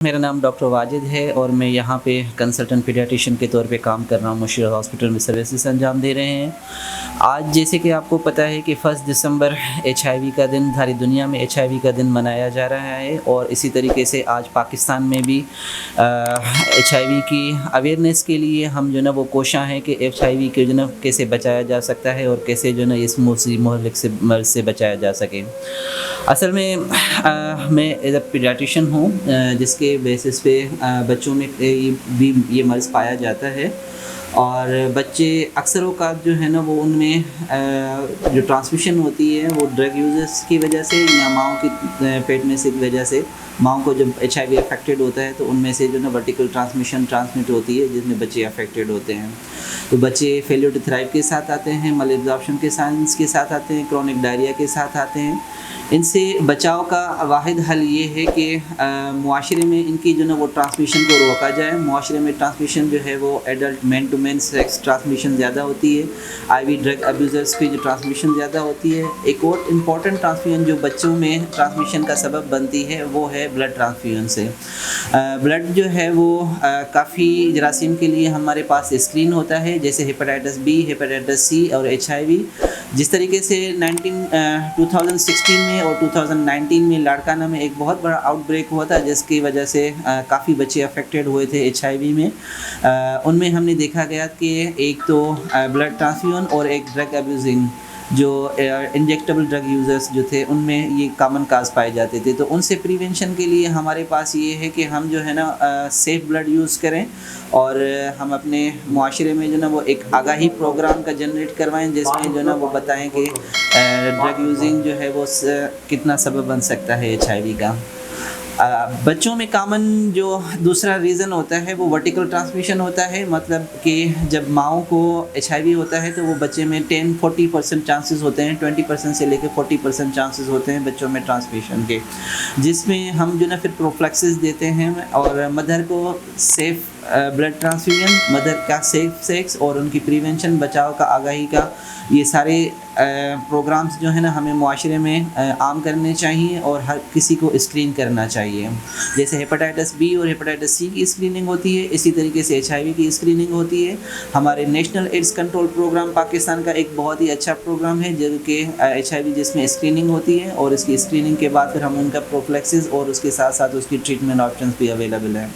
मेरा नाम डॉक्टर वाजिद है और मैं यहाँ पे कंसल्टेंट पीडियाट्रिशियन के तौर पे काम कर रहा हूँ। मुशीर हॉस्पिटल में सर्विसेज अंजाम दे रहे हैं। आज जैसे कि आपको पता है कि 1 दिसंबर HIV का दिन, सारी दुनिया में HIV का दिन मनाया जा रहा है और इसी तरीके से आज पाकिस्तान में भी HIV की अवेयरनेस के लिए हम जो ना वो कोशिश हैं कि HIV के जो ना कैसे बचाया जा सकता है और कैसे जो ना इस मुहलिक मर्ज़ से बचाया जा सके। असल में मैं एज अ पीडियाट्रिशियन हूँ जिसके बेसिस पे बच्चों में ये मर्ज़ पाया जाता है और बच्चे अक्सर औक़ात जो है ना वो उनमें जो ट्रांसमिशन होती है वो ड्रग यूज़र्स की वजह से या माँओं की पेट में से की वजह से, माँओं को जब HIV अफेक्टेड होता है तो उनमें से जो ना वर्टिकल ट्रांसमिशन ट्रांसमिट होती है जिसमें बच्चे अफेक्टेड होते हैं। तो बच्चे फेलियर टू थ्राइव के साथ आते हैं, मल एब्जॉर्प्शन के साइंस के साथ आते हैं, क्रॉनिक डायरिया के साथ आते हैं। इनसे बचाव का वाहिद हल ये है कि मुआशरे में इनकी जो ना वो ट्रांसमिशन को रोका जाए। मुआशरे में ट्रांसमिशन जो है वो adult man to man sex transmission ज़्यादा होती है, IV ड्रग अब्यूज़र्स की जो ट्रांसमिशन ज़्यादा होती है। एक और इम्पॉर्टेंट ट्रांसमिशन जो बच्चों में ट्रांसमिशन का सबब बनती है वो है ब्लड ट्रांसफ्यूजन से। ब्लड जो है वो काफ़ी जरासीम के लिए हमारे पास स्क्रीन होता है, जैसे हेपेटाइटिस B, हेपेटाइटिस C और HIV। जिस तरीके से 2016 में और 2019 में लाड़काना में एक बहुत बड़ा आउटब्रेक हुआ था जिसकी वजह से काफ़ी बच्चे अफेक्टेड हुए थे HIV में। उनमें हमने देखा गया कि एक तो ब्लड ट्रांसफ्यूजन और एक ड्रग अब्यूजिंग जो इंजेक्टेबल ड्रग यूज़र्स जो थे उनमें ये कॉमन काज पाए जाते थे। तो उनसे प्रिवेंशन के लिए हमारे पास ये है कि हम जो है ना सेफ़ ब्लड यूज़ करें और हम अपने मुआशरे में जो ना वो एक आगाही प्रोग्राम का जनरेट करवाएं जिसमें जो ना वो बताएं कि ड्रग यूजिंग जो है वो कितना सबब बन सकता है HIV का। बच्चों में कॉमन जो दूसरा रीज़न होता है वो वर्टिकल ट्रांसमिशन होता है, मतलब कि जब माँओं को HIV होता है तो वो बच्चे में 10-40% चांसेस होते हैं, 20% से लेकर 40% चांसेस होते हैं बच्चों में ट्रांसमिशन के, जिसमें हम जो ना फिर प्रोफिलैक्सिस देते हैं और मदर को सेफ़ ब्लड ट्रांसफ्यूजन, मदर का सेफ सेक्स और उनकी प्रिवेंशन बचाव का आगाही का ये सारे प्रोग्राम्स जो है ना हमें मुआशरे में आम करने चाहिए और हर किसी को स्क्रीन करना चाहिए। जैसे हेपेटाइटिस B और हेपेटाइटिस C की स्क्रीनिंग होती है, इसी तरीके से HIV की स्क्रीनिंग होती है। हमारे national AIDS control programme Pakistan का एक बहुत ही अच्छा प्रोग्राम है जो कि HIV जिसमें स्क्रीनिंग होती है और इसकी स्क्रीनिंग के बाद फिर हम उनका प्रोफिलैक्सिस और उसके साथ साथ उसकी ट्रीटमेंट ऑप्शंस भी अवेलेबल हैं।